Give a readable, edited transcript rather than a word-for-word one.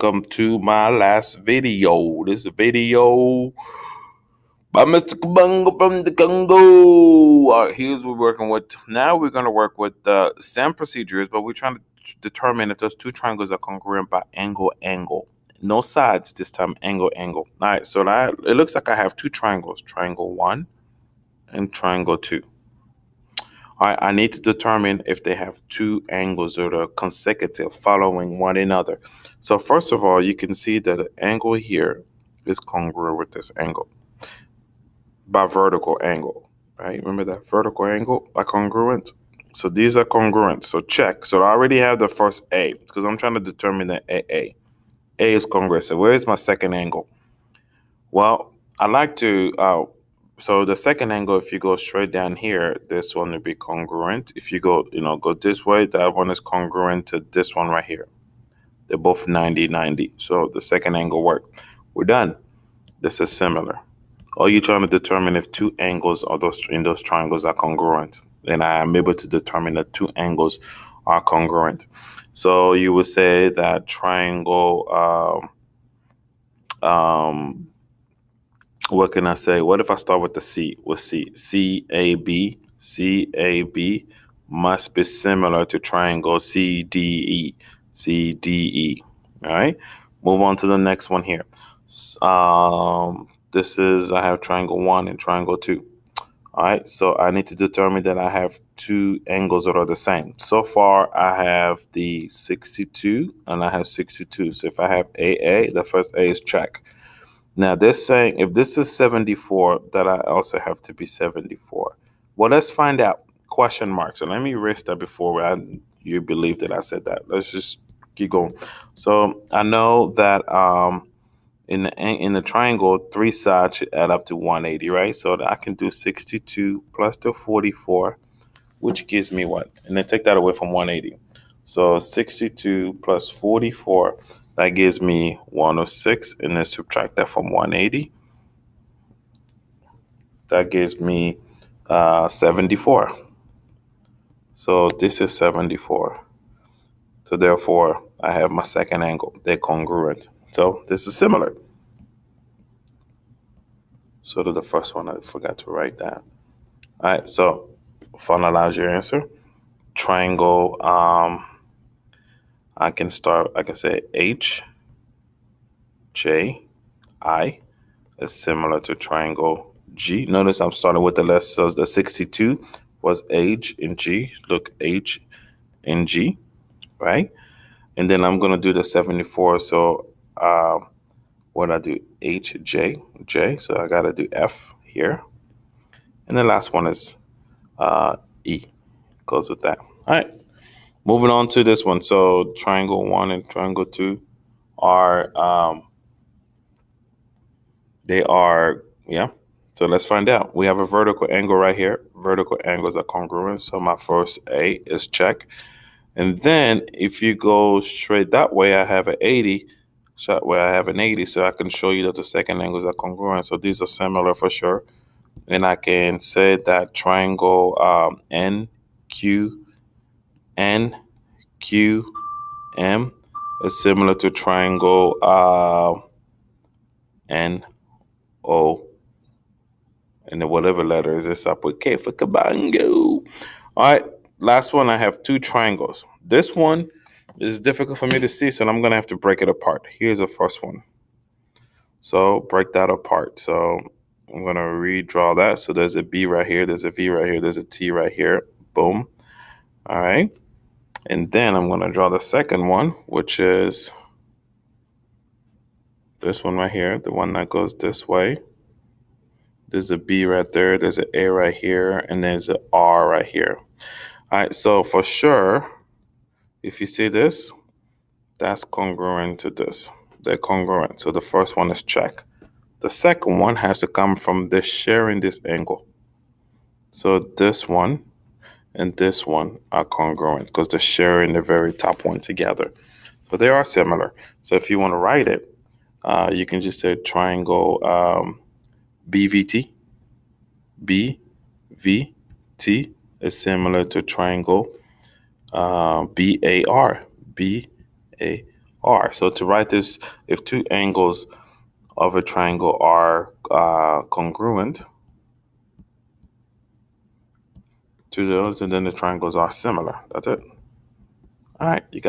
welcome to my last video. This video by Mr. Kabungo from the Congo. Here's what we're working with. Now we're going to work with the same procedures, but we're trying to determine if those two triangles are congruent by angle. No sides this time, angle. All right, so that, it looks like I have two triangles, triangle 1 and triangle 2. I need to determine if they have two angles that are consecutive following one another. So first of all, you can see that the angle here is congruent with this angle by vertical angle, right? Remember that vertical angle by congruent? So these are congruent, so check. So I already have the first A because I'm trying to determine the AA. A is congruent. So where is my second angle? Well, I like to so the second angle, if you go straight down here, this one will be congruent. If you go, go this way, that one is congruent to this one right here. They're both 90. So the second angle worked. We're done. This is similar. All you're trying to determine if two angles are in those triangles are congruent. And I am able to determine that two angles are congruent. So you would say that triangle what can I say? What if I start with the C? With C, CAB must be similar to triangle CDE. All right. Move on to the next one here. This is, I have triangle 1 and triangle 2. All right. So I need to determine that I have two angles that are the same. So far, I have the 62 and I have 62. So if I have AA, the first A is check. Now they're saying if this is 74, that I also have to be 74. Well, let's find out. Question mark. So let me erase that before you believe that I said that. Let's just keep going. So I know that in the triangle, three sides should add up to 180, right? So I can do 62 plus the 44, which gives me what? And then take that away from 180. So 62 plus 44, that gives me 106, and then subtract that from 180. That gives me 74. So this is 74. So therefore, I have my second angle. They're congruent. So this is similar. So to the first one, I forgot to write that. All right, so finalize your answer. Triangle, I can say HJI is similar to triangle G. Notice I'm starting with the less, so the 62 was H and G. Look, H and G, right? And then I'm going to do the 74. So what I do, J. So I got to do F here. And the last one is E. Goes with that. All right. Moving on to this one. So triangle 1 and triangle 2 are yeah. So let's find out. We have a vertical angle right here. Vertical angles are congruent. So my first A is check. And then if you go straight that way, I have an 80. So where I have an 80, so I can show you that the second angles are congruent. So these are similar for sure. And I can say that triangle NQM is similar to triangle NO. And then whatever letter is this, I put K for Kabango. All right, last one, I have two triangles. This one is difficult for me to see, so I'm going to have to break it apart. Here's the first one. So break that apart. So I'm going to redraw that. So there's a B right here. There's a V right here. There's a T right here. Boom. All right. And then I'm going to draw the second one, which is this one right here, the one that goes this way. There's a B right there. There's an A right here. And there's an R right here. All right. So for sure, if you see this, that's congruent to this. They're congruent. So the first one is check. The second one has to come from this sharing this angle. So this one and this one are congruent because they're sharing the very top one together. So they are similar. So if you want to write it, you can just say triangle BVT. BVT is similar to triangle BAR. are. So to write this, if two angles of a triangle are congruent to those, and then the triangles are similar. That's it. All right, you got